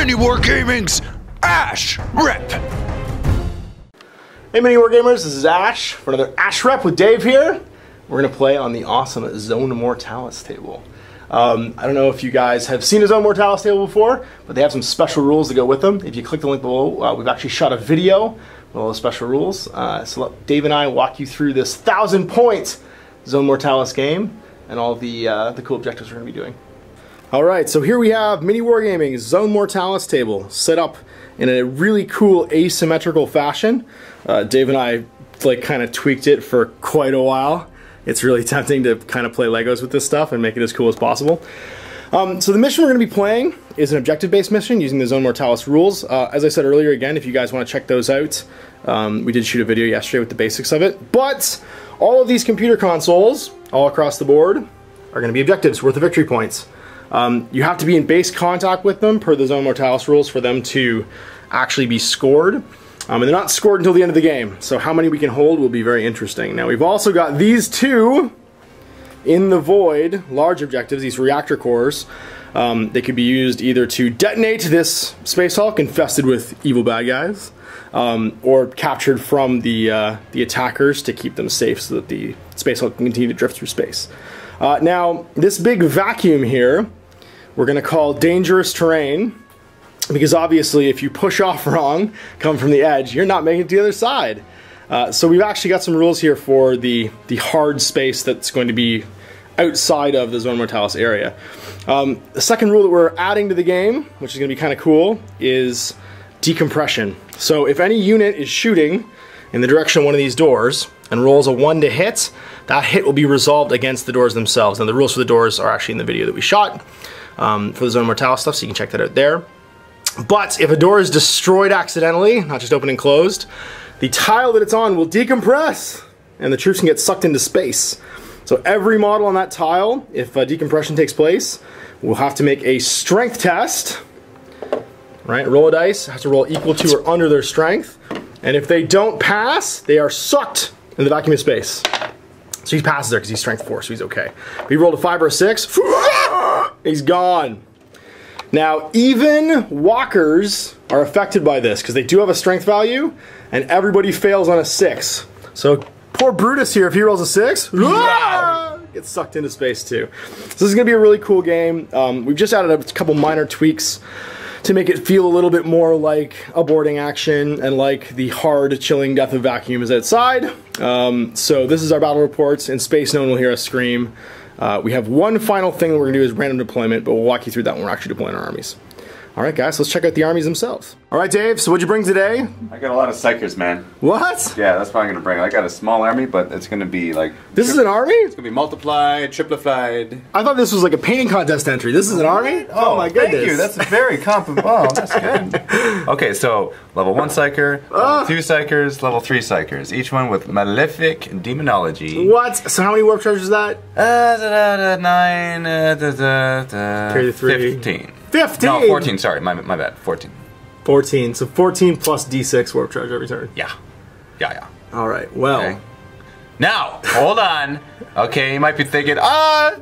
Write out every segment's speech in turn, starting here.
MiniWarGaming's Ashrep. Hey MiniWarGamers, this is Ash for another Ashrep with Dave here. We're going to play on the awesome Zone Mortalas table. I don't know if you guys have seen a Zone Mortalas table before, but they have some special rules to go with them. If you click the link below, we've actually shot a video with all the special rules. So let Dave and I walk you through this 1,000-point Zone Mortalas game and all the cool objectives we're going to be doing. Alright, so here we have MiniWarGaming's Zone Mortalas table set up in a really cool asymmetrical fashion. Dave and I kind of tweaked it for quite a while. It's really tempting to kind of play Legos with this stuff and make it as cool as possible. So the mission we're going to be playing is an objective-based mission using the Zone Mortalas rules. As I said earlier, again, if you guys want to check those out, we did shoot a video yesterday with the basics of it. But all of these computer consoles, all across the board, are going to be objectives worth of victory points. You have to be in base contact with them per the Zone Mortalas rules for them to actually be scored. And they're not scored until the end of the game, so how many we can hold will be very interesting. Now we've also got these two in the void, large objectives, these reactor cores. They could be used either to detonate this space hulk infested with evil bad guys, or captured from the attackers to keep them safe so that the space hulk can continue to drift through space. Now, this big vacuum here, we're going to call dangerous terrain, because obviously if you push off wrong, come from the edge, you're not making it to the other side. So we've actually got some rules here for the hard space that's going to be outside of the Zone Mortalas area. The second rule that we're adding to the game, which is going to be kind of cool, is decompression. So if any unit is shooting in the direction of one of these doors and rolls a 1 to hit, that hit will be resolved against the doors themselves. And the rules for the doors are actually in the video that we shot for the Zone Mortalas stuff, so you can check that out there. But if a door is destroyed accidentally, not just open and closed, the tile that it's on will decompress and the troops can get sucked into space. So every model on that tile, if decompression takes place, will have to make a strength test. Right, roll a dice, has to roll equal to or under their strength. And if they don't pass, they are sucked in the vacuum of space. So he passes there because he's strength 4, so he's okay. If he rolled a 5 or a 6, he's gone. Now, even walkers are affected by this because they do have a strength value, and everybody fails on a 6. So poor Brutus here, if he rolls a 6, gets sucked into space too. So this is going to be a really cool game. We've just added a couple minor tweaks to make it feel a little bit more like a boarding action and like the hard, chilling death of vacuum is outside. So this is our battle reports. In space, no one will hear us scream. We have one final thing that we're going to do is random deployment, but we'll walk you through that when we're actually deploying our armies. Alright guys, let's check out the armies themselves. Alright Dave, so what'd you bring today? I got a lot of psychers, man. What? Yeah, that's what I'm going to bring. I got a small army, but it's going to be like... This is an army? It's going to be multiplied, triplified. I thought this was like a painting contest entry. This is an army? Oh my goodness. Thank you, that's a very compliment. Oh, that's good. Okay, so level 1 psyker, level 2 psychers, level 3 psychers. Each one with malefic demonology. What? So how many warp treasures is that? 9, 15. 15? No, 14, sorry, my bad, 14. 14, so 14 plus D6 warp treasure every turn. Yeah. Yeah. Alright, well. Okay. Now, hold on. Okay, you might be thinking,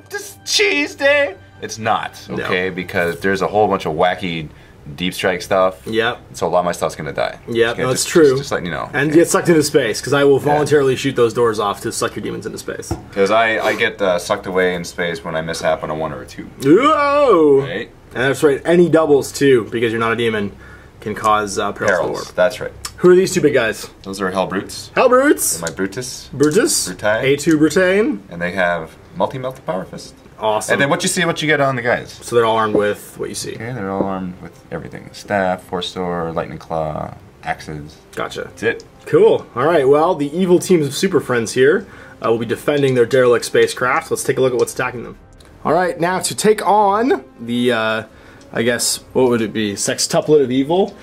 just cheese day. It's not, okay, because there's a whole bunch of wacky deep strike stuff. Yep. So a lot of my stuff's gonna die. Yep, no, it's true. Just letting you know. And get sucked into space, because I will voluntarily shoot those doors off to suck your demons into space. Because I get sucked away in space when I mishap on a 1 or a 2. Whoa! Right? And that's right, any doubles too, because you're not a demon, can cause perils. Warp. That's right. Who are these two big guys? Those are Hell Brutes. Hell Brutes! They're my Brutus. Brutus. Brutae. A2 Brutane. And they have multi-melt power fist. Awesome. And then what you see, what you get on the guys. So they're all armed with what you see. Okay, they're all armed with everything. Staff, Force Sword, Lightning Claw, axes. Gotcha. That's it. Cool. Alright, well, the evil teams of Super Friends here will be defending their derelict spacecraft. Let's take a look at what's attacking them. Alright, now to take on the, I guess, what would it be? Sextuplet of evil?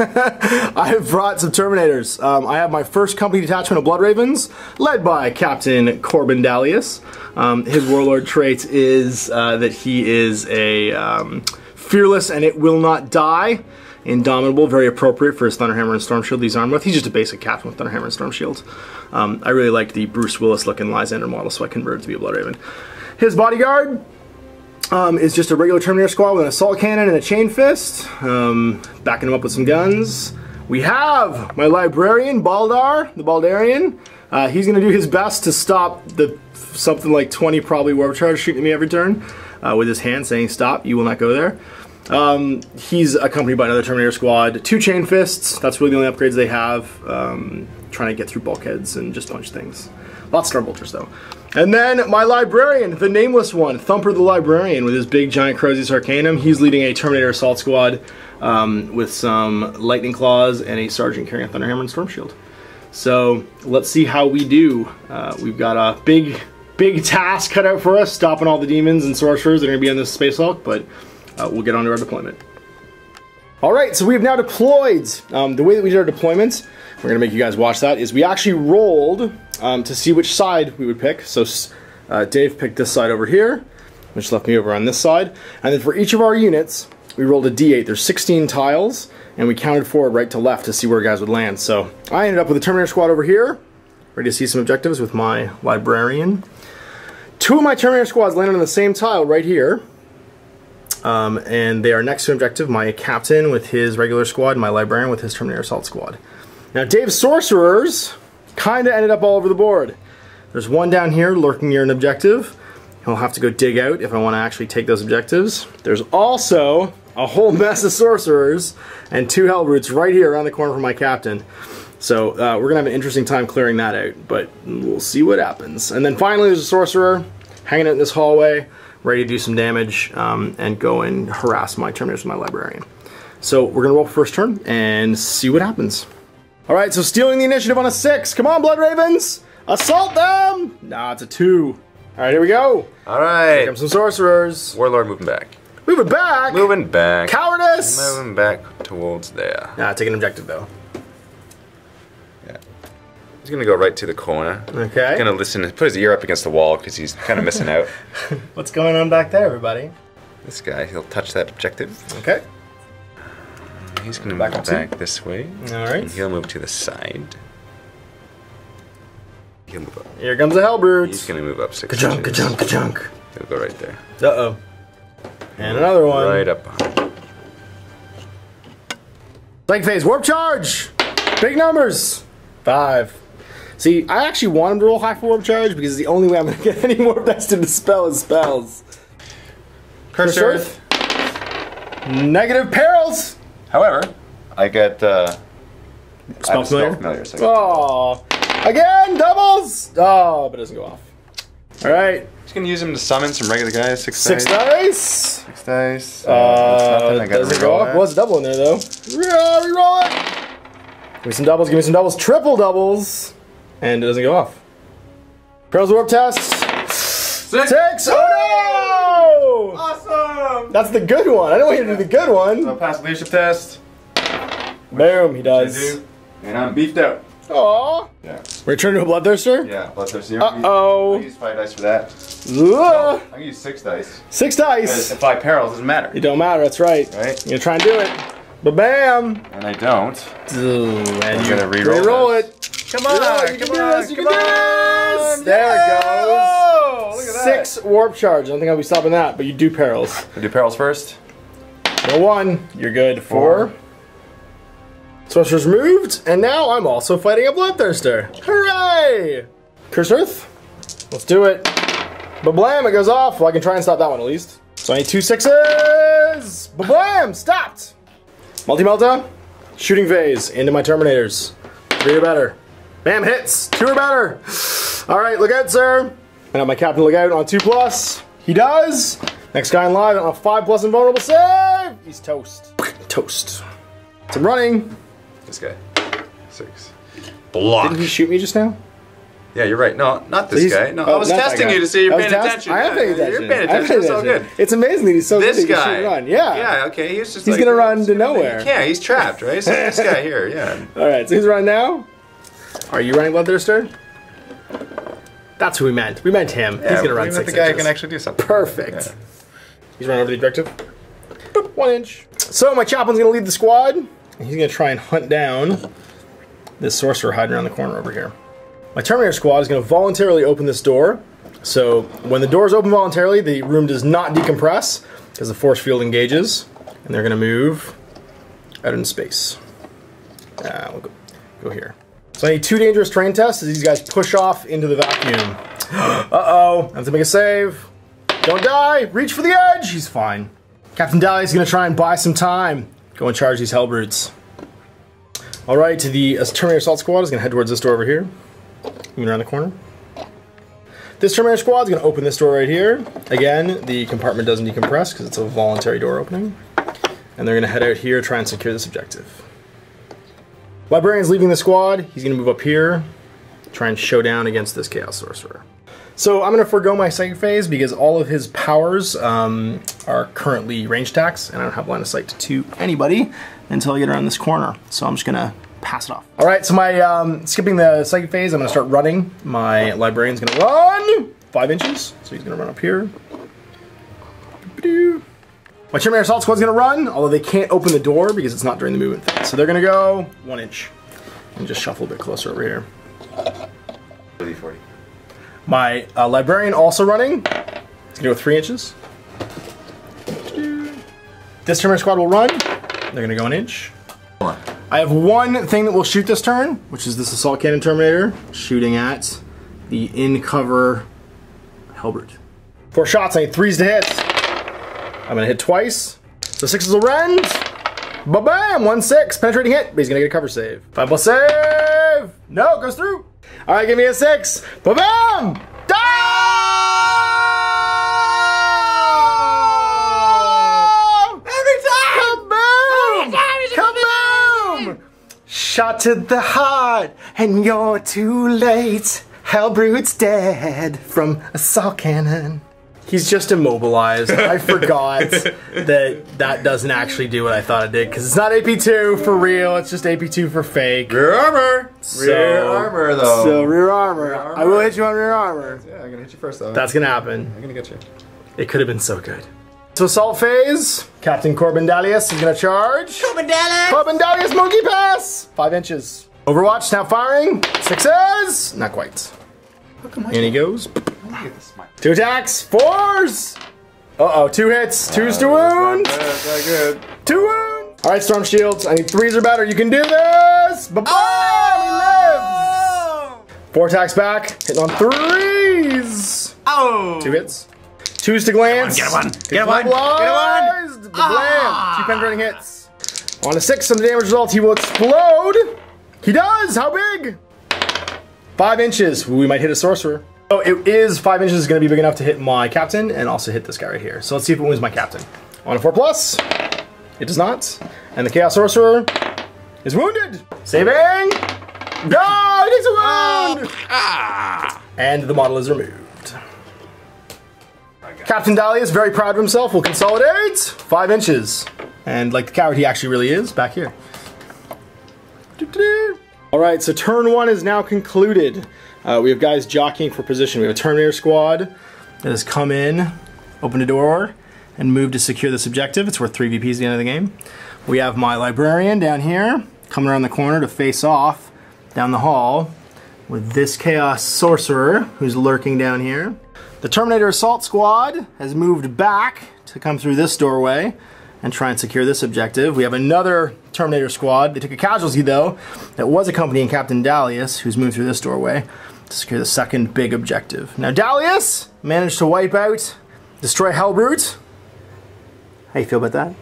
I have brought some Terminators. I have my first company detachment of Blood Ravens, led by Captain Corbin Dallius. His warlord trait is that he is a fearless and it will not die. Indomitable, very appropriate for his Thunderhammer and Storm Shield he's armed with. He's just a basic captain with Thunderhammer and Storm Shield. I really liked the Bruce Willis looking Lysander model, so I converted to be a Blood Raven. His bodyguard, is just a regular Terminator squad with an assault cannon and a chain fist, backing them up with some guns. We have my librarian, Baldar, the Baldarian. He's going to do his best to stop the something like 20 probably warp charge shooting at me every turn with his hand saying stop, you will not go there. He's accompanied by another Terminator squad, 2 chain fists, that's really the only upgrades they have, trying to get through bulkheads and just punch things. Lots of Star Bolters though. And then my librarian, the nameless one, Thumper the Librarian with his big giant Crozius Arcanum. He's leading a Terminator assault squad with some Lightning Claws and a Sergeant carrying a Thunderhammer and Storm Shield. So let's see how we do. We've got a big task cut out for us, stopping all the demons and sorcerers that are going to be on this Space Hulk, but we'll get on to our deployment. Alright, so we have now deployed. The way that we did our deployment, we're going to make you guys watch that, is we actually rolled to see which side we would pick. So Dave picked this side over here, which left me over on this side. And then for each of our units, we rolled a d8. There's 16 tiles, and we counted forward right to left to see where guys would land. So I ended up with a Terminator squad over here, ready to see some objectives with my librarian. 2 of my Terminator squads landed on the same tile right here. And they are next to objective, my captain with his regular squad, and my librarian with his Terminator assault squad. Now Dave's sorcerers kind of ended up all over the board. There's one down here lurking near an objective. He'll have to go dig out if I want to actually take those objectives. There's also a whole mess of sorcerers and 2 Hellbrutes right here around the corner from my captain. So we're going to have an interesting time clearing that out, but we'll see what happens. And then finally there's a sorcerer hanging out in this hallway, ready to do some damage and go and harass my Terminators with my librarian. So we're going to roll for first turn and see what happens. Alright, so stealing the initiative on a 6. Come on, Blood Ravens! Assault them! Nah, it's a 2. Alright, here we go. Alright. Here come some sorcerers. Warlord moving back. Moving back! Moving back. Cowardice! Moving back towards there. Nah, take an objective though. Yeah. He's gonna go right to the corner. Okay. He's gonna listen, put his ear up against the wall because he's kind of missing out. What's going on back there, everybody? This guy, he'll touch that objective. Okay. He's gonna move back this way. Alright. And he'll move to the side. He'll move up. Here comes a Hellbrute. He's gonna move up 6 Ka-chunk, inches. ka-chunk, ka-chunk. He'll go right there. Uh-oh. And another one. Right up behind. Psych phase, warp charge! Big numbers! 5. See, I actually want him to roll high for warp charge because the only way I'm gonna get any warp dice to dispel his spells. Curse Earth. Negative perils! However, I get Spell familiar? So Oh, again, doubles! Oh, but it doesn't go off. Alright. just gonna use him to summon some regular guys. 6 dice. 6 dice. That's nothing. I gotta Doesn't go reroll off. that. Was a double in there though. Reroll it! Give me some doubles, give me some doubles. Triple doubles! And it doesn't go off. Perils warp test. 6! Oh no! Awesome! That's the good one. I don't want you to do the good one. So pass the leadership test. Boom, he I does. do. And I'm beefed out. Aww. Yeah. Return to a Bloodthirster? Yeah, Bloodthirster. Uh-oh. I'll use 5 dice for that. Ugh. I'm gonna use 6 dice. 6 Because dice. if I perils, doesn't matter. It don't matter, that's right. Right? You're gonna try and do it. Ba-bam! And I don't. Ooh, and you gonna reroll it. Come on! Yeah, you can come do on! this, you come can do on! this! There it goes. Oh, look at that. 6 warp charge. I don't think I'll be stopping that, but you do perils. I do perils first. No 1. You're good. 4. Sorcerer's moved, and now I'm also fighting a Bloodthirster. Hooray! Curse Earth. Let's do it. Ba-blam, it goes off. Well, I can try and stop that one at least. So I need 2 6s. Ba-blam, stopped. Multi-melta. Shooting phase into my Terminators. 3 or better. Bam, hits. 2 or better. All right, look out, sir. And have my captain look out on 2+. He does. Next guy in line on a 5+ invulnerable save. He's toast. Toast. So I'm running. This guy. 6. Didn't he shoot me just now? Yeah, you're right. No, not this He's- guy. No, oh, I was not that testing guy. you to see you're I was paying attention. I am paying attention. You're paying I'm attention. It's all good. It's amazing that he's so This good that guy. he should run. Yeah. Yeah, okay. He's just He's like, gonna run to nowhere. Yeah, he's trapped, right? So this guy here, yeah. Alright, so he's running now. Are you running Bloodthirster? That's who we meant. We meant him. He's gonna run 6 the guy who inches. can actually do something. Perfect. Yeah. He's running over the objective. Boop, 1 inch. So my chaplain's gonna lead the squad. And he's gonna try and hunt down this sorcerer hiding around the corner over here. My Terminator squad is gonna voluntarily open this door So when the doors open voluntarily, the room does not decompress because the force field engages, and they're going to move out in space. We'll go here. So I need 2 dangerous terrain tests as these guys push off into the vacuum. Uh-oh, I have to make a save. Don't die, reach for the edge. He's fine. Captain Dahlia's going to try and buy some time. Go and charge these Hellbrutes. All right, the Terminator Assault Squad is going to head towards this door over here. Moving around the corner. This Terminator Squad is going to open this door right here. Again, the compartment doesn't decompress because it's a voluntary door opening. And they're going to head out here, try and secure this objective. Librarian's leaving the squad. He's going to move up here, try and show down against this Chaos Sorcerer. So I'm going to forego my psychic phase because all of his powers are currently range attacks, and I don't have line of sight to anybody until I get around this corner. So I'm just going to pass it off. All right, so my skipping the psychic phase, I'm going to start running. My Librarian's going to run 5 inches, so he's going to run up here. My Terminator Assault Squad's going to run, although they can't open the door because it's not during the movement phase. So they're going to go 1 inch and just shuffle a bit closer over here. 40. My Librarian also running. He's going to go 3 inches. This Terminator Squad will run. They're going to go 1 inch. I have one thing that will shoot this turn, which is this Assault Cannon Terminator shooting at the in-cover Hellbrute. 4 shots, I need 3s to hit. I'm going to hit twice. So 6s will rend. Ba-bam! 1-6. Penetrating hit, but he's going to get a cover save. 5 will save! No, it goes through. All right, give me a 6. Ba-bam! Die! Every time! Kaboom! Kaboom! Shot to the heart, and you're too late. Hellbrute's dead from Assault Cannon. He's just immobilized. I forgot that doesn't actually do what I thought it did, because it's not AP2 for real, it's just AP2 for fake. Rear armor! Rear armor, though. So, rear armor. I will hit you on rear armor. Yeah, I'm gonna hit you first, though. That's gonna happen. I'm gonna get you. It could have been so good. So, assault phase. Captain Corbin Dalius is gonna charge. Corbin Dallas! Corbin Dalius, monkey pass! 5 inches. Overwatch, now firing. 6s! Not quite. And he goes. 2 attacks, 4s! Uh-oh, 2 hits, 2s to wound! That's not good. 2 wound! Alright, Storm Shields, I need 3s or better, you can do this! Ba-bam! He lives! 4 attacks back, hitting on 3s! Oh! 2 hits. 2s to glance. Get one! Get one! Get one! Blam! 2 penetrating hits. On a 6, some damage result, he will explode! He does! How big? 5 inches. Ooh, we might hit a sorcerer. So it is 5 inches, is going to be big enough to hit my captain and also hit this guy right here. So let's see if it wins my captain. On a 4+. It does not. And the Chaos Sorcerer is wounded. Saving. No, he takes a wound. And the model is removed. Captain Dahlia is very proud of himself. Will consolidate 5 inches. And like the coward he actually really is, back here. All right, so turn 1 is now concluded. We have guys jockeying for position. We have a Terminator Squad that has come in, opened a door, and moved to secure this objective. It's worth 3 VPs at the end of the game. We have my Librarian down here, coming around the corner to face off down the hall with this Chaos Sorcerer who's lurking down here. The Terminator Assault Squad has moved back to come through this doorway and try and secure this objective. We have another Terminator Squad. They took a casualty, though, that was accompanying Captain Dalius, who's moved through this doorway to secure the second big objective. Now, Dalius managed to wipe out, destroy Hellbrute. How you feel about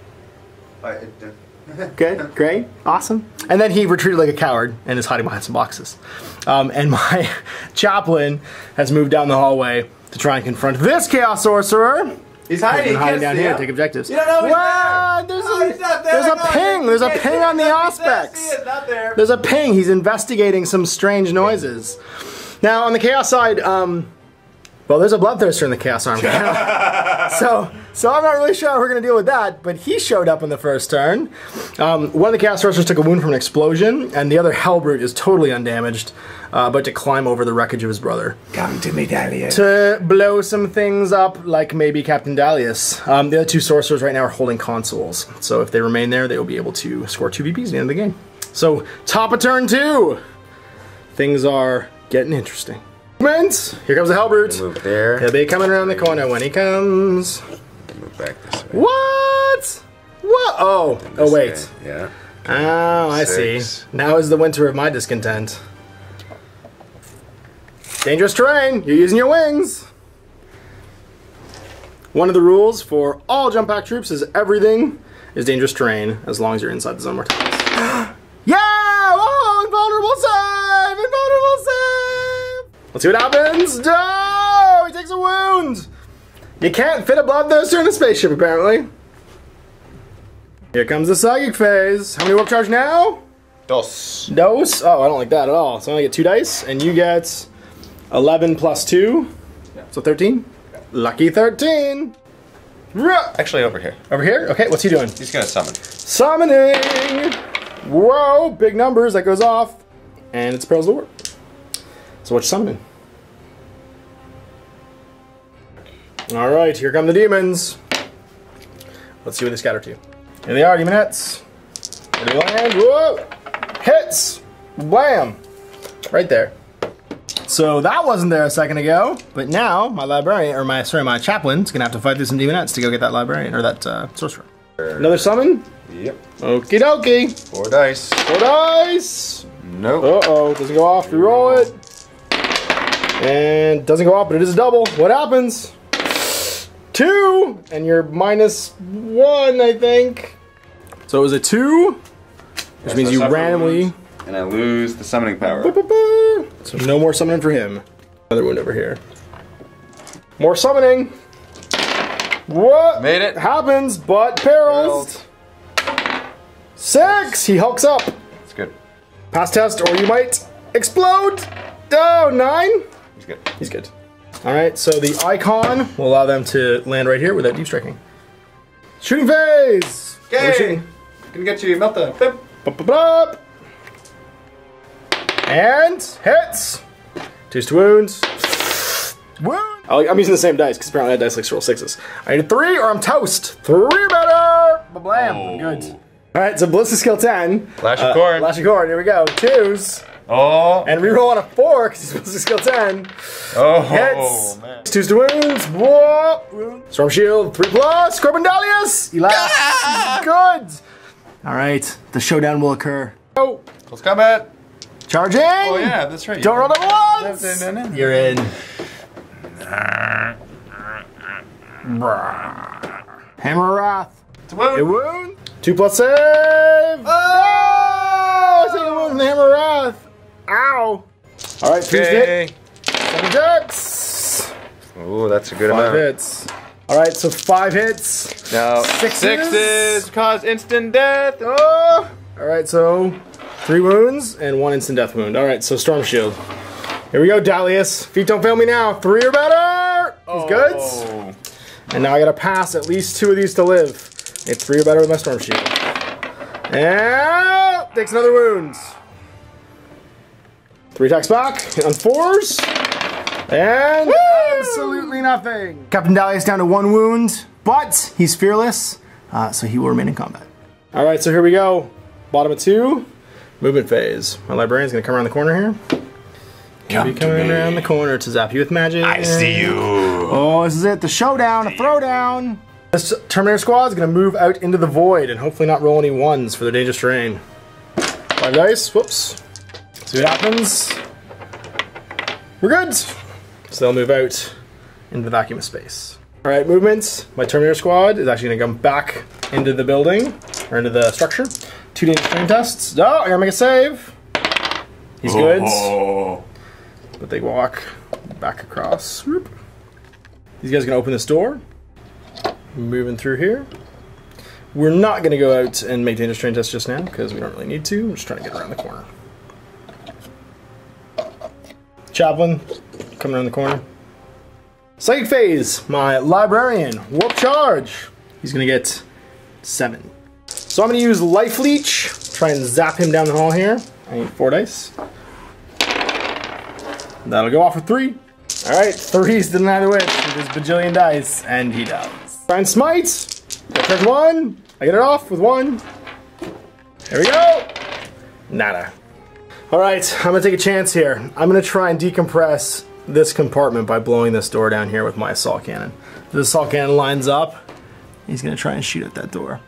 that? Good, great, awesome. And then he retreated like a coward and is hiding behind some boxes. And my Chaplain has moved down the hallway to try and confront this Chaos Sorcerer. He's hiding. He's hiding down here to take objectives. You don't know he's what? there. There's a ping. There's a ping on the Auspex. Not there. There's a ping. He's investigating some strange noises. Now on the Chaos side, well, there's a Bloodthirster in the Chaos arm. so I'm not really sure how we're going to deal with that, but he showed up in the first turn. One of the Chaos Sorcerers took a wound from an explosion, and the other Hellbrute is totally undamaged, but to climb over the wreckage of his brother. Come to me, Dahlia. To blow some things up, like maybe Captain Dalius. The other 2 Sorcerers right now are holding consoles, so if they remain there, they will be able to score 2 VPs at the end of the game. So, top of turn 2! Things are getting interesting. Movement. Here comes the Hellbrute. Move there. He'll be coming around the corner when he comes. Move back this way. What? What? Oh. Oh, wait. Way. Yeah. Oh, I 6. see. Now is the winter of my discontent. Dangerous terrain. You're using your wings. One of the rules for all jump pack troops is everything is dangerous terrain as long as you're inside the Zone Mortalas. Yeah! Oh, invulnerable save! Invulnerable save! Let's see what happens. No! He takes a wound! You can't fit a bloodthirster in a spaceship, apparently. Here comes the psychic phase. How many warp charge now? Dos. Dose? Oh, I don't like that at all. So I only get 2 dice, and you get 11 plus 2. So 13? Lucky 13! Actually, over here. Over here? Okay, what's he doing? He's gonna summon. Summoning! Whoa, big numbers, that goes off. And it's Perils of the Warp. So what you summoning? Alright, here come the demons. Let's see where they scatter to. Here they are, demonettes. Where do they land? Whoa! Hits! Blam! Right there. So that wasn't there a second ago, but now my librarian, or my chaplain's gonna have to fight through some demonettes to go get that librarian, or that sorcerer. Another summon? Yep. Okie dokie. 4 dice. 4 dice. Nope. Uh-oh, doesn't go off, reroll it. And doesn't go off, but it is a double. What happens? 2, and you're -1, I think. So it was a 2, which means you randomly... And I lose the summoning power. So no more summoning for him. Another wound over here. More summoning. What? Made it. Happens, but perils. 6. He hulks up. It's good. Pass test, or you might explode. Oh, 9. He's good. He's good. All right, so the icon will allow them to land right here without deep striking. Shooting phase. Okay. Shooting. Can get you meltdown. Bip. Bup, bup, bup. And hits. 2 wounds. Wound. I'm using the same dice because apparently I dice likes to roll 6s. I need 3 or I'm toast. 3 better. Blam. Oh. Good. All right, so Ballistic skill 10. Lash of Cord. Lash of Cord. Here we go. 2s. Oh. And reroll on a 4 because he's Ballistic skill 10. Oh. Hits. Man. 2 wounds. Whoa. Storm shield. 3+. Corbindalius. Elas. Good. All right, the showdown will occur. Oh. Close combat. Charging! Oh yeah, that's right. Don't roll double ones! No. You're in. Hammer of Wrath. It's a wound. A wound. 2+ save! Oh! I take a wound from the Hammer of Wrath. Ow! Alright, 3 hit. 7 jacks. Oh, that's a good 5 amount. hits. Alright, so 5 hits. No. 6s. Cause instant death. Oh! Alright, so 3 wounds and 1 instant death wound. Alright, so Storm Shield. Here we go, Dalius. Feet don't fail me now. 3 or better! He's good. And now I gotta pass at least 2 of these to live. It's 3 or better with my Storm Shield. And takes another wound. 3 attacks back on 4s. And absolutely nothing. Captain Dalius down to 1 wound, but he's fearless, so he will remain in combat. Alright, so here we go. Bottom of 2. Movement phase. My librarian's gonna come around the corner here. Come Be coming around the corner to zap you with magic. I see you. Oh, this is it. The showdown, a throwdown. This Terminator squad is gonna move out into the void and hopefully not roll any 1s for their dangerous terrain. 5 dice. Whoops. See what happens. We're good. So they'll move out into the vacuum of space. All right, movements. My Terminator squad is actually gonna come back into the building, or into the structure. 2 dangerous terrain tests. Oh, I gotta make a save. He's good. But they walk back across. Whoop. These guys are gonna open this door. Moving through here. We're not gonna go out and make dangerous terrain tests just now because we don't really need to. We're just trying to get around the corner. Chaplain, coming around the corner. Psychic phase, my librarian, warp charge. He's gonna get 7. So I'm gonna use Life Leech, try and zap him down the hall here. I need 4 dice. That'll go off with 3. All right, 3s didn't matter which with his bajillion dice, and he does. Try and smite. Charge 1. I get it off with 1. There we go. Nada. All right, I'm gonna take a chance here. I'm gonna try and decompress this compartment by blowing this door down here with my assault cannon. The assault cannon lines up. He's gonna try and shoot at that door.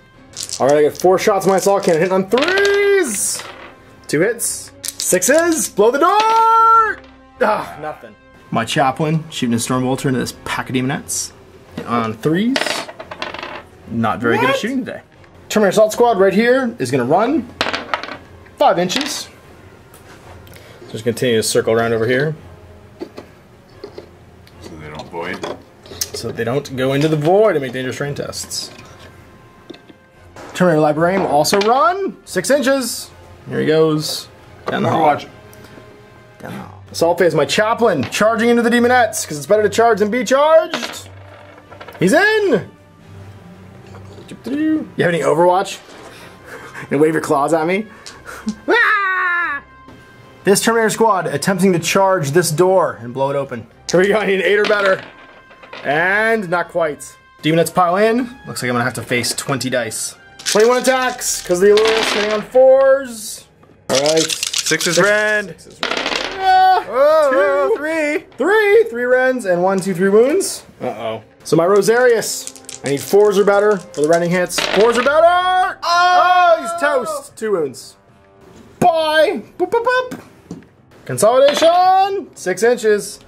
All right, I got 4 shots of my assault cannon, hitting on 3s. 2 hits, 6s, blow the door! Ah, nothing. My chaplain shooting a storm bolter into this pack of demonettes. On 3s. Not very good at shooting today. Terminator assault squad right here is gonna run 5 inches. Just continue to circle around over here. So they don't void. So they don't go into the void and make dangerous terrain tests. Terminator Librarian will also run 6 inches. Here he goes. Down the hall. Watch. Down the hall. Assault phase, my chaplain charging into the demonettes because it's better to charge than be charged. He's in. You have any Overwatch? And wave your claws at me. This Terminator squad attempting to charge this door and blow it open. Here we go, I need an 8 or better. And not quite. Demonettes pile in. Looks like I'm gonna have to face 20 dice. 21 attacks, because the allure is sitting on 4s. Alright. 6 is red. 6 is red. Oh, 3 rends and 1, 2, 3 wounds. Uh-oh. So my Rosarius. I need 4s or better for the rending hits. 4s or better! Oh, he's toast. 2 wounds. Bye! Boop, boop, boop. Consolidation! 6 inches.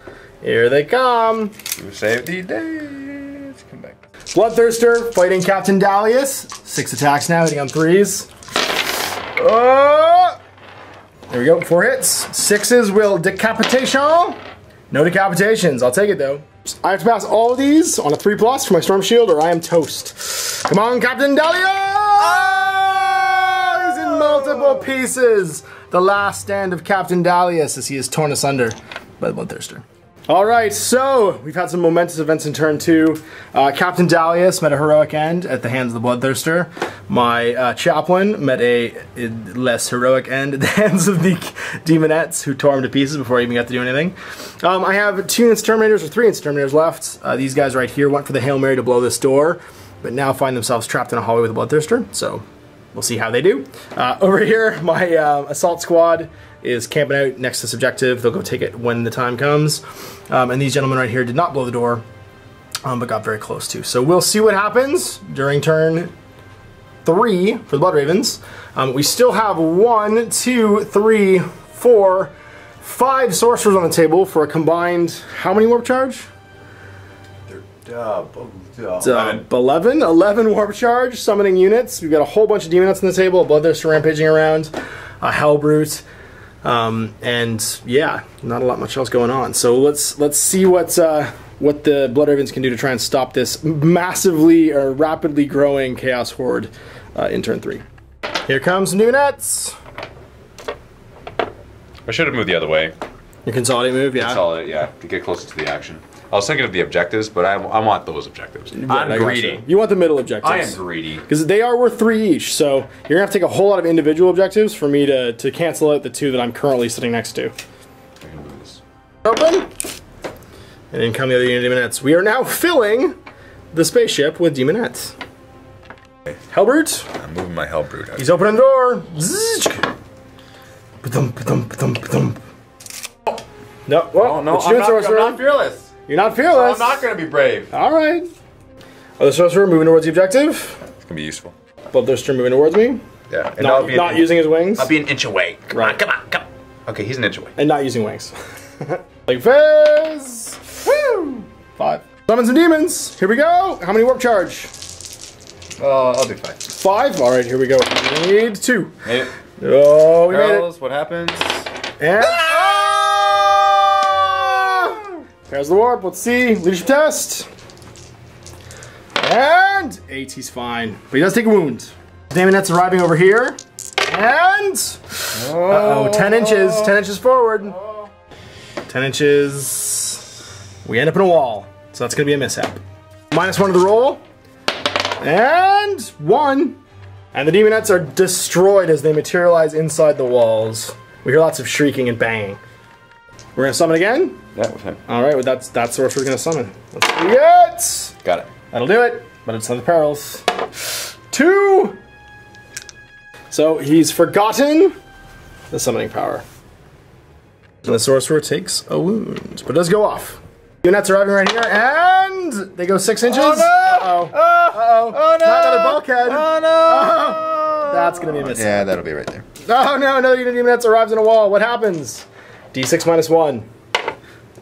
Here they come. You saved the day. Come back. Bloodthirster fighting Captain Dalius. 6 attacks now, hitting on 3s. There we go, 4 hits. 6s will decapitation. No decapitations, I'll take it though. I have to pass all of these on a 3+ for my Storm Shield or I am toast. Come on, Captain Dalius! Oh, he's in multiple pieces. The last stand of Captain Dalius as he is torn asunder by the Bloodthirster. Alright, so we've had some momentous events in turn 2. Captain Dalius met a heroic end at the hands of the Bloodthirster. My chaplain met a less heroic end at the hands of the Demonettes, who tore him to pieces before I even got to do anything. I have 2 Exterminators or 3 Exterminators left. These guys right here went for the Hail Mary to blow this door, but now find themselves trapped in a hallway with a Bloodthirster, so we'll see how they do. Over here, my assault squad is camping out next to this objective. They'll go take it when the time comes. And these gentlemen right here did not blow the door, but got very close to. So we'll see what happens during turn 3 for the Blood Ravens. We still have 1, 2, 3, 4, 5 sorcerers on the table for a combined, how many warp charge? 11 warp charge summoning units. We've got a whole bunch of demonettes on the table, a Bloodthirster rampaging around, a Hellbrute, and yeah, not a lot much else going on. So let's see what the Blood Ravens can do to try and stop this massively or rapidly growing Chaos Horde in turn 3. Here comes demonettes. I should have moved the other way. Your consolidate move, yeah. Consolidate, yeah, to get closer to the action. I was thinking of the objectives, but I want those objectives. Right, I'm greedy. You want the middle objectives. I am greedy. Because they are worth 3 each, so you're going to have to take a whole lot of individual objectives for me to cancel out the 2 that I'm currently sitting next to. Open. And in come the other unit of demonettes. We are now filling the spaceship with demonettes. Hellbrute. I'm moving my Hellbrute out. He's opening the door. Zzz. Ba-dum, ba-dum, ba-dum, ba-dum. No, well, Oh, no, what you doing, sorcerer? I'm not fearless. You're not fearless. I'm not going to be brave. All right. Other sorcerer moving towards the objective. It's gonna be useful. Bloodthirster moving towards me. Yeah. And Not using his wings. I'll be an inch away. Come on, come on, come on. Okay, he's an inch away. And not using wings. Like Fizz! Woo! 5. Summon some demons. Here we go. How many warp charge? I'll do 5. 5. All right, here we go. We need 2. Made it. Oh, we made it. Perils, what happens? And there's the warp. Let's see. Leadership test. And 8. He's fine, but he does take a wound. Demonette's arriving over here. And uh-oh, 10 inches. 10 inches forward. 10 inches. We end up in a wall, so that's gonna be a mishap. -1 to the roll. And 1. And the demonettes are destroyed as they materialize inside the walls. We hear lots of shrieking and banging. We're gonna summon again. Yeah, with him. All right, well that's what we're gonna summon. Let's see it. Got it. That'll do it. But it's other perils. 2. So he's forgotten the summoning power. And the sorcerer takes a wound, but it does go off. Units arriving right here, and they go 6 inches. Oh no! Uh-oh. Uh-oh. Oh no! Not another bulkhead. Oh no! Oh. That's gonna be missing. Yeah, that'll be right there. Oh no, another unit of units arrives in a wall. What happens? D6 minus 1.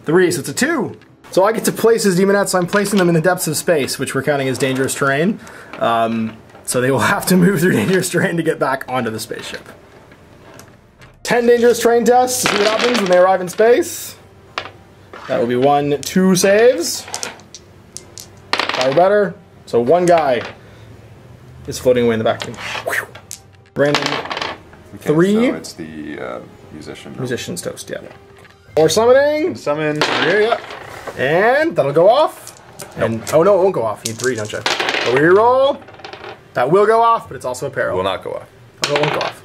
3, so it's a 2. So I get to place his demonettes, so I'm placing them in the depths of space, which we're counting as dangerous terrain. So they will have to move through dangerous terrain to get back onto the spaceship. 10 dangerous terrain tests to see what happens when they arrive in space. That will be 1, 2 saves. Fire better. So 1 guy is floating away in the vacuum. Random. Okay, 3. So it's the musician. Musician's toast, yeah. More summoning. Summon. Here, yeah. And that'll go off. And oh no, it won't go off. You need 3, don't you? So we reroll. That will go off, but it's also a peril. Will not go off. Oh, it won't go off.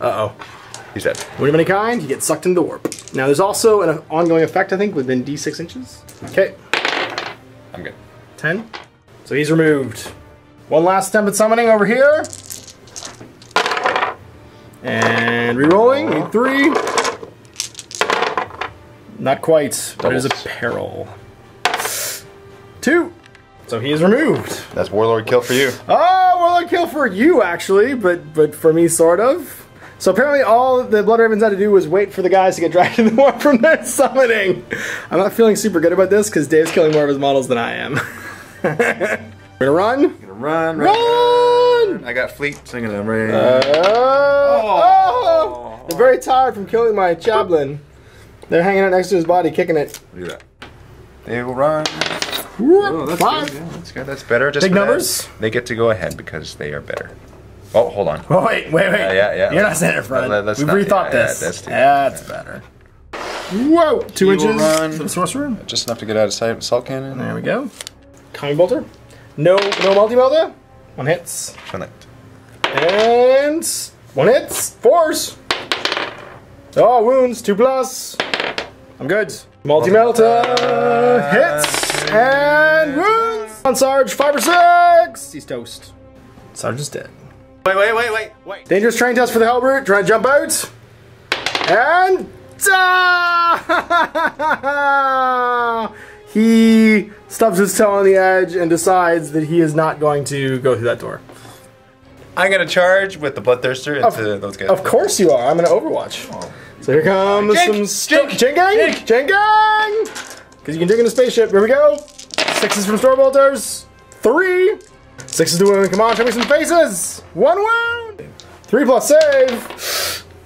Uh-oh. He's dead. Wound of any kind, you get sucked into the warp. Now there's also an ongoing effect, I think, within D6 inches. Okay. I'm good. 10. So he's removed. One last attempt at summoning over here. And rerolling, need 3. Not quite, but it is a peril. 2. So he is removed. That's Warlord kill for you. Oh, Warlord kill for you, actually, but for me, sort of. So apparently all the Blood Ravens had to do was wait for the guys to get dragged in the warp from their summoning. I'm not feeling super good about this because Dave's killing more of his models than I am. We're gonna run. Run! I got fleet, so I'm gonna run. Oh! They're very tired from killing my Chaplain. They're hanging out next to his body, kicking it. Look at that. They will run. Oh, that's 5. good. Yeah, that's good. That's better. Just Big for that, numbers? they get to go ahead because they are better. Oh, hold on. Oh, wait. Yeah. You're not standing in front. Let's We've not- rethought this. That's better. Whoa! 2 You inches will run. to the sorcerer. Just enough to get out of sight. Assault cannon. There we go. Coming bolter. No multi-melter. 1 hits. Connect. And 1 hits. 4s. Oh, wounds. 2+. I'm good. Multi-melter. Hits. And wounds. On Sarge. 5 or 6. He's toast. Sarge is dead. Wait. Dangerous train test for the Hellbrute. Trying to jump out. And... he stubs his toe on the edge and decides that he is not going to go through that door. I'm gonna charge with the Bloodthirster into those guys. Of course you are. I'm gonna Overwatch. Oh. So here comes Jinking! Because you can dig in a spaceship. Here we go. 6s from Store Bolters. 3. 6s to wound. Come on, show me some faces. 1 wound. 3 plus save.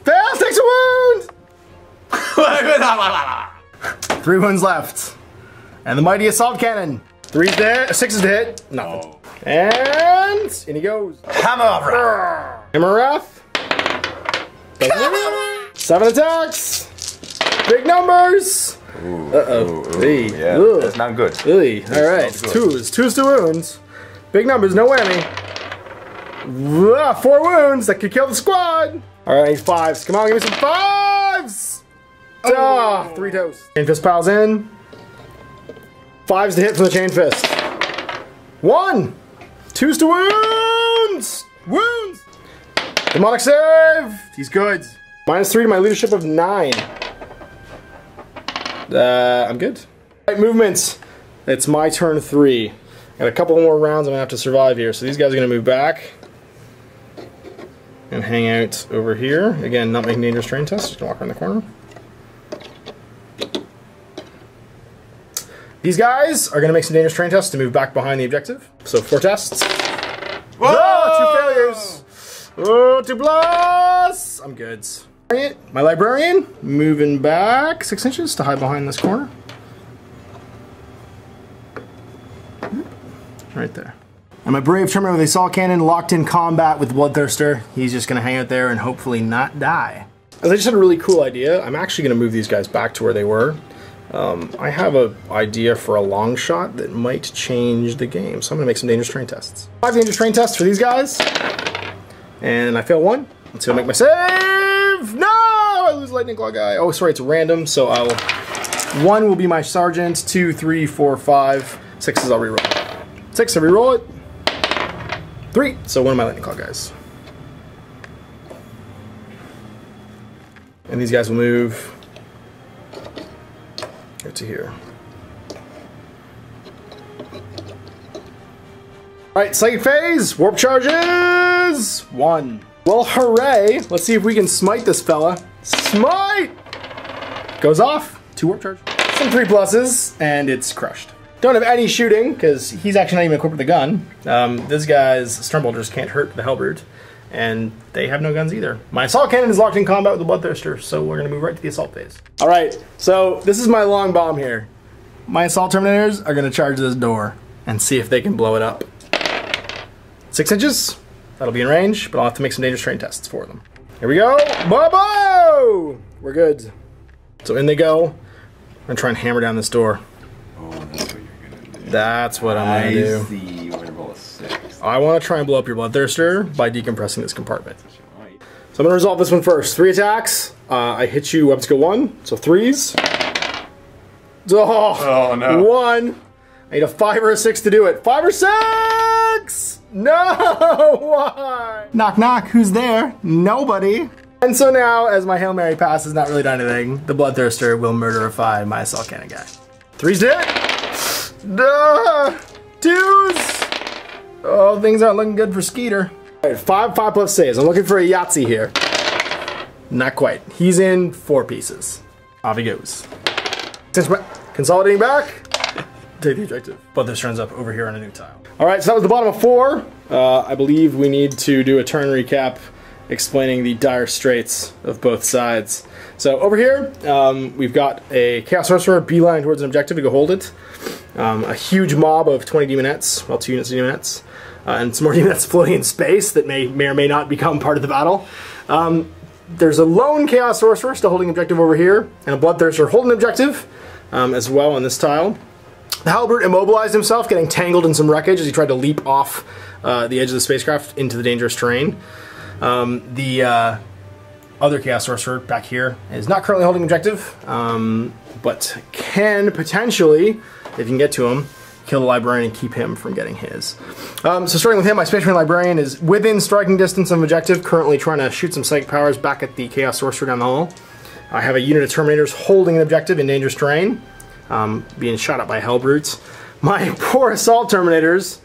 Fails, takes a wound. 3 wounds left. And the mighty assault cannon. 3's there, 6 to hit. Nothing. And in he goes. Hammer of Wrath. Hammer Wrath. 7 attacks. Big numbers. Uh-oh. Yeah, that's not good. Alright, 2's to wounds. Big numbers, no whammy. 4 wounds that could kill the squad. Alright, 5s. Come on, give me some 5s. 3 toes. Chain fist piles in. 5s to hit from the chain fist. 1. 2's to wounds. Wounds. Demonic save. He's good. -3 to my leadership of 9. I'm good. Right, movements. It's my turn 3. Got a couple more rounds I'm gonna have to survive here. So these guys are gonna move back and hang out over here. Again, not making dangerous terrain tests. Just gonna walk around the corner. These guys are gonna make some dangerous terrain tests to move back behind the objective. So 4 tests. Whoa! Oh, 2 failures. Oh, 2+. I'm good. My librarian moving back 6 inches to hide behind this corner. Right there. And my brave Terminator with a assault cannon locked in combat with Bloodthirster. He's just gonna hang out there and hopefully not die. I just had a really cool idea. I'm actually gonna move these guys back to where they were. I have an idea for a long shot that might change the game. So I'm gonna make some dangerous terrain tests. 5 dangerous terrain tests for these guys. And I fail 1. Let's go make my save. No, I lose lightning claw guy. Oh, sorry, it's random. So 1 will be my sergeant. 2, 3, 4, 5. 6 is I'll reroll. 6, I reroll it. 3, so 1 of my lightning claw guys. And these guys will move Go to here. Alright, psychic phase, warp charges! 1. Well, hooray! Let's see if we can smite this fella. Smite! Goes off. 2 warp charge. Some 3 pluses, and it's crushed. Don't have any shooting, because he's actually not even equipped with a gun. This guy's Stormbolters can't hurt the Hellbrute, and they have no guns either. My assault cannon is locked in combat with the Bloodthirster, so we're going to move right to the assault phase. Alright, so this is my long bomb here. My assault terminators are going to charge this door, and see if they can blow it up. 6 inches, that'll be in range, but I'll have to make some dangerous terrain tests for them. Here we go, Bobo! We're good. So in they go. I'm gonna try and hammer down this door. Oh, that's what you're gonna do. That's what I'm gonna do. I see. We're gonna roll a 6. I wanna try and blow up your Bloodthirster by decompressing this compartment. So I'm gonna resolve this one first. 3 attacks, I hit you, weapons go 1, so 3s. Oh no. 1. I need a 5 or a 6 to do it. 5 or 6! No! Why? Knock knock, who's there? Nobody. And so now, as my Hail Mary pass has not really done anything, the Bloodthirster will murderify my assault cannon guy. 3's dead! Duh! 2s! Oh, things aren't looking good for Skeeter. Alright, 5 plus saves. I'm looking for a Yahtzee here. Not quite. He's in 4 pieces. Off he goes. Consolidating back. Take the objective. Bloodthirster ends up over here on a new tile. Alright, so that was the bottom of 4. I believe we need to do a turn recap explaining the dire straits of both sides. So over here, we've got a Chaos Sorcerer beeline towards an objective to go hold it. A huge mob of 20 Demonettes, well 2 units of Demonettes, and some more Demonettes floating in space that may or may not become part of the battle. There's a lone Chaos Sorcerer still holding objective over here, and a Bloodthirster holding objective as well on this tile. The Hellbrute immobilized himself, getting tangled in some wreckage as he tried to leap off the edge of the spacecraft into the dangerous terrain. The other Chaos Sorcerer back here is not currently holding objective, but can potentially, if you can get to him, kill the Librarian and keep him from getting his. So starting with him, my Space Marine Librarian is within striking distance of objective, currently trying to shoot some Psychic Powers back at the Chaos Sorcerer down the hall. I have a unit of Terminators holding an objective in dangerous terrain, being shot at by Hellbrutes. My poor Assault Terminators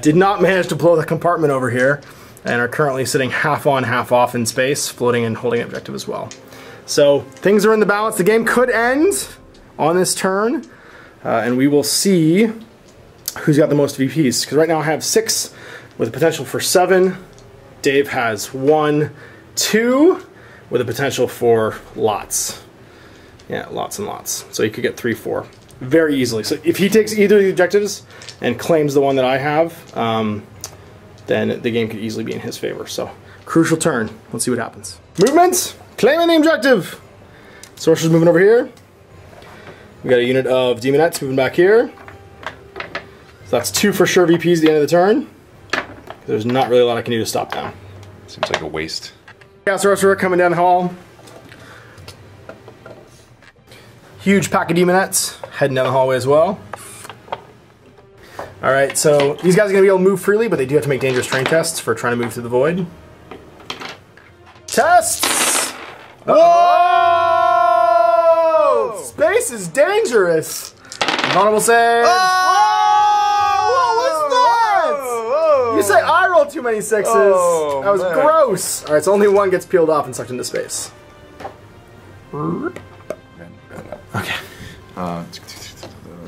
did not manage to blow the compartment over here, and are currently sitting half on, half off in space, floating and holding objective as well. So things are in the balance. The game could end on this turn, and we will see who's got the most VPs. Because right now I have 6 with a potential for 7. Dave has 1, 2 with a potential for lots. Yeah, lots and lots. So he could get 3, 4 very easily. So if he takes either of the objectives and claims the one that I have, then the game could easily be in his favor. So, crucial turn. Let's see what happens. Movements! Claiming the objective! Sorcerer's moving over here. We got a unit of Demonettes moving back here. So that's 2 for sure VPs at the end of the turn. There's not really a lot I can do to stop them. Seems like a waste. Chaos Sorcerer coming down the hall. Huge pack of Demonettes heading down the hallway as well. Alright, so these guys are going to be able to move freely, but they do have to make dangerous terrain tests for trying to move through the void. Tests! Whoa! Space is dangerous! Vulnerable saves. What was that? Whoa. You say I rolled too many 6s. Oh, that was man. gross. Alright, so only 1 gets peeled off and sucked into space. Okay.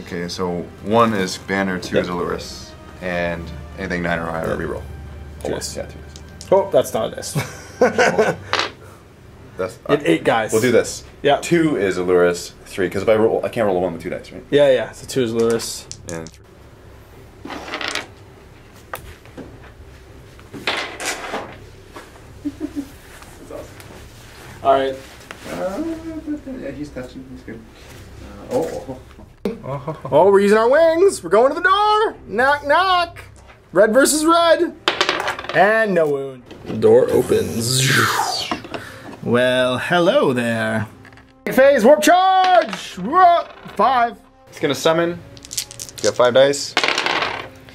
Okay, so 1 is Banner, 2 is Aluris, and anything 9 or higher, reroll. Yes. Yeah, 2. Oh, that's not a dice. That's, It 8 guys. we'll do this. Yeah. 2 is Aluris, 3, because if I roll, I can't roll a 1 with 2 dice, right? Yeah, yeah. So 2 is Lewis. And 3. That's awesome. Alright. Yeah, he's touching. He's good. Oh, we're using our wings. We're going to the door. Knock, knock. Red versus red. And no wound. The door opens. Well, hello there. Phase, warp charge. 5. He's gonna summon. Got 5 dice.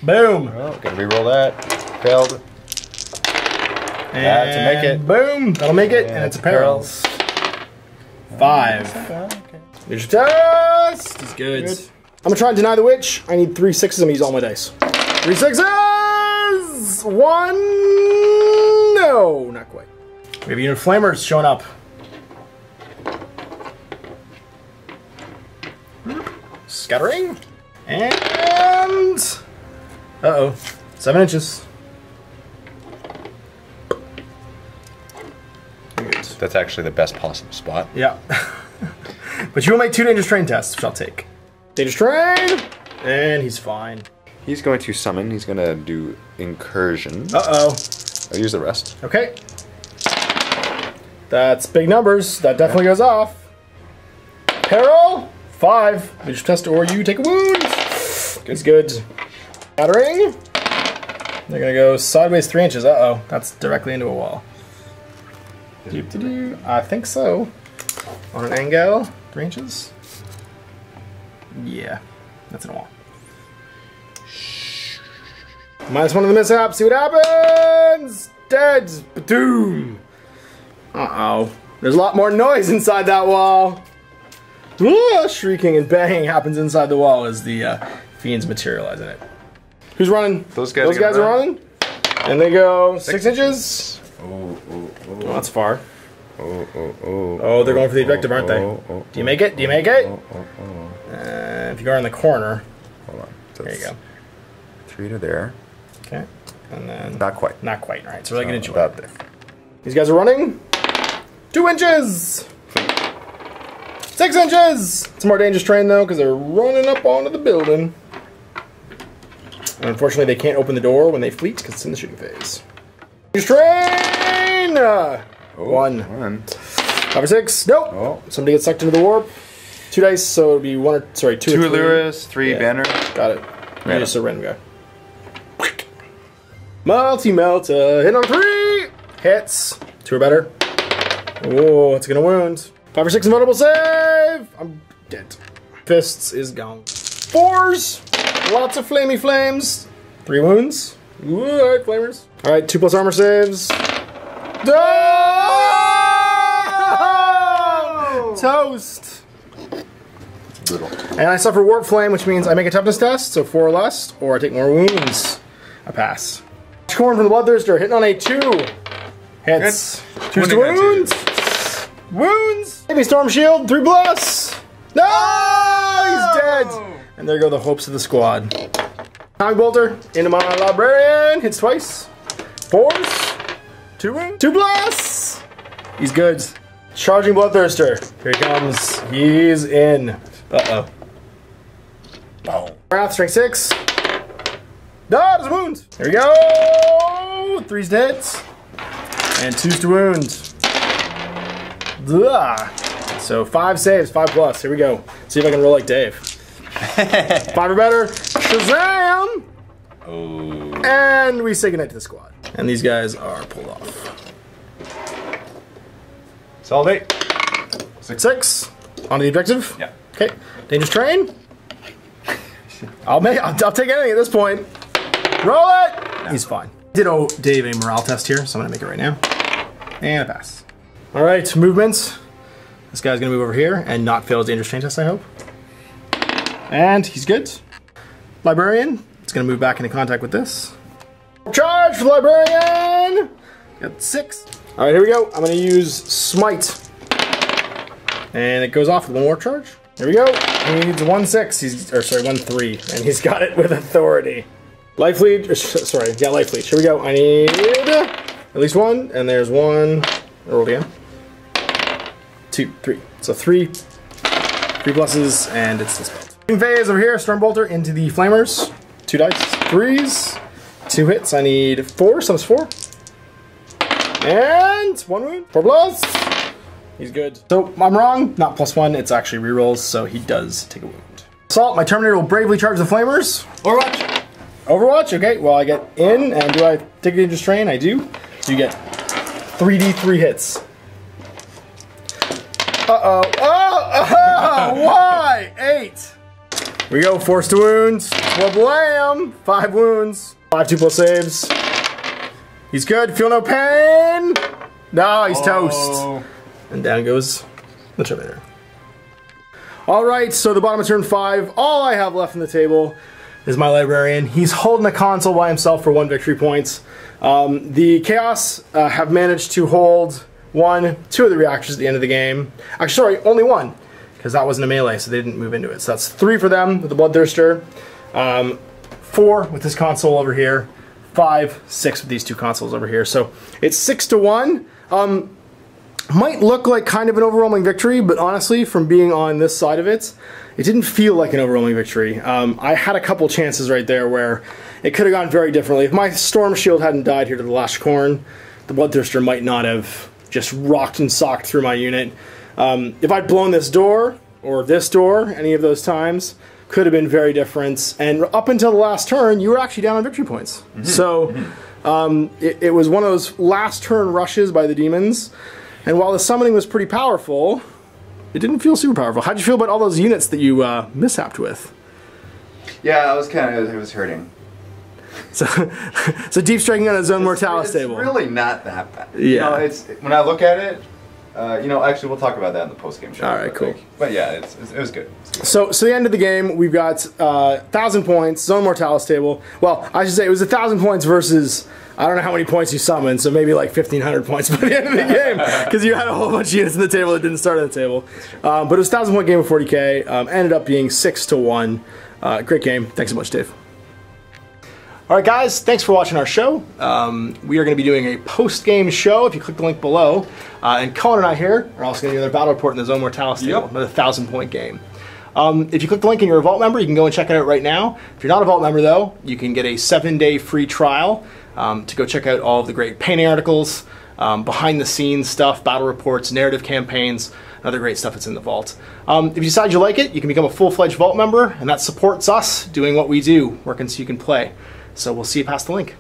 Boom. Oh, gotta reroll that. Failed. And to make it. Boom. That'll make it. And it's a perils. 5. Okay. Test. blast! He's good. I'm gonna try and deny the witch. I need 3 6s. I'm gonna use all my dice. 3 6s! 1. No, not quite. We have a unit of flamers showing up. Scattering. And. Uh-oh. 7 inches. Good. That's actually the best possible spot. Yeah. But you will make 2 dangerous train tests, which I'll take. Dangerous train! And he's fine. He's going to summon. He's going to do incursion. Uh-oh. I'll use the rest. Okay. That's big numbers. That definitely goes off. Peril! 5. Which test or you take a wound. He's good. Battering. They're gonna go sideways 3 inches. Uh-oh. That's directly into a wall. I think so. On an angle. 3 inches. Yeah. That's in a wall. -1 on the mishap. See what happens. Dead. Ba-doom. Uh-oh. There's a lot more noise inside that wall. Shrieking and banging happens inside the wall as the fiends materialize in it. Who's running? Those guys are running. And they go 6 inches. Oh, That's far. oh, They're going for the objective, aren't they? Do you make it? Do you make it? If you go around the corner. Hold on. So There you go. 3 to there. Okay. And then... Not quite. Not quite. All right, so we're like an inch away. About there. These guys are running. 2 inches! 6 inches! It's a more dangerous train, though, because they're running up onto the building. And unfortunately, they can't open the door when they fleet, because it's in the shooting phase. Dangerous train! 1. 5 or 6. Nope! Oh. Somebody gets sucked into the warp. 2 dice, so it'll be 2 or 3. 2 Illyris, 3 banner. Got it. You're just a random guy. Multi-melta. Hit on 3! Hits. 2 or better. Oh, it's gonna wound. 5 or 6 invulnerable save! I'm dead. Fists is gone. 4s! Lots of flamey flames. 3 wounds. Ooh, alright, flamers. Alright, 2+ armor saves. Oh! Toast! Brutal. And I suffer warp flame, which means I make a toughness test, so 4 or less, or I take more wounds. I pass. Corn from the Bloodthirster, hitting on a 2. Hits. 2 to wounds. Wounds! Maybe Storm Shield, 3+. No! He's dead! And there go the hopes of the squad. Comic Bolter, into my Librarian, hits twice. 4s. 2 wounds. 2+. He's good. Charging Bloodthirster. Here he comes. He's in. Uh-oh. Boom. Wrath, strength 6. No, there's a wound. Here we go. 3's to hit. And 2's to wound. Ugh. So 5 saves, 5+. Here we go. See if I can roll like Dave. 5 or better. Shazam! Oh. And we say goodnight to the squad. And these guys are pulled off. Solid 8. 6. On the objective? Yeah. Okay. Dangerous train. I'll take anything at this point. Roll it! No. He's fine. Did owe Dave a morale test here, so I'm gonna make it right now. And a pass. Alright, movements. This guy's gonna move over here and not fail his dangerous train test, I hope. And he's good. Librarian. It's gonna move back into contact with this. Charge for the Librarian! Got 6. Alright, here we go. I'm gonna use Smite. And it goes off with 1 more charge. Here we go. He needs 1 6. Or sorry, 1 3. And he's got it with authority. Life lead. Life lead. Here we go. I need at least 1. And there's 1. Roll again. 2, 3. So 3 pluses, and it's this belt. Phase over here. Stormbolter into the flamers. 2 dice. 3s. 2 hits. I need 4. Sums 4. And 1 wound. 4+. He's good. So I'm wrong. Not +1. It's actually rerolls, so he does take a wound. Assault. My Terminator will bravely charge the flamers. Overwatch. Overwatch. Okay. Well, I get in, and do I take a dangerous train? I do. So you get 3d3 hits. Uh-oh. Oh, why? 8. We go. Force to wounds. Well, blam. 5 wounds. 5 2+ saves. He's good. Feel no pain. No, he's toast. And down goes the Terminator. All right, so the bottom of turn 5, all I have left on the table is my librarian. He's holding a console by himself for 1 victory points. The Chaos have managed to hold 1, 2 of the reactors at the end of the game. Actually, sorry, only 1, because that wasn't a melee, so they didn't move into it. So that's 3 for them with the Bloodthirster, 4 with this console over here, 5, 6 with these 2 consoles over here. So it's 6 to 1. Might look like kind of an overwhelming victory, but honestly, from being on this side of it, it didn't feel like an overwhelming victory. I had a couple chances right there where it could have gone very differently. If my Storm Shield hadn't died here to the last corn, the Bloodthirster might not have just rocked and socked through my unit. If I'd blown this door, or this door, any of those times, could have been very different. And up until the last turn, you were actually down on victory points. So it was one of those last turn rushes by the demons. And while the summoning was pretty powerful, it didn't feel super powerful. How'd you feel about all those units that you mishapped with? Yeah, it was hurting. So deep striking on a Zone Mortalas table. It's really not that bad. Yeah. You know, it's, when I look at it, you know, actually we'll talk about that in the post-game show. All right, cool. But yeah, it was good. So the end of the game, we've got 1,000 points, Zone Mortalas table. Well, I should say it was 1,000 points versus, I don't know how many points you summoned, so maybe like 1,500 points by the end of the game, because you had a whole bunch of units in the table that didn't start on the table. But it was a 1,000 point game of 40k, ended up being 6 to 1. Great game. Thanks so much, Dave. All right, guys, thanks for watching our show. We are going to be doing a post-game show if you click the link below. And Cohen and I here are also going to do another battle report in the Zone Mortalas table, another 1,000 point game. If you click the link and you're a Vault member, you can go and check it out right now. If you're not a Vault member, though, you can get a 7-day free trial to go check out all of the great painting articles, behind-the-scenes stuff, battle reports, narrative campaigns, and other great stuff that's in the Vault. If you decide you like it, you can become a full-fledged Vault member, and that supports us doing what we do, working so you can play. So we'll see you past the link.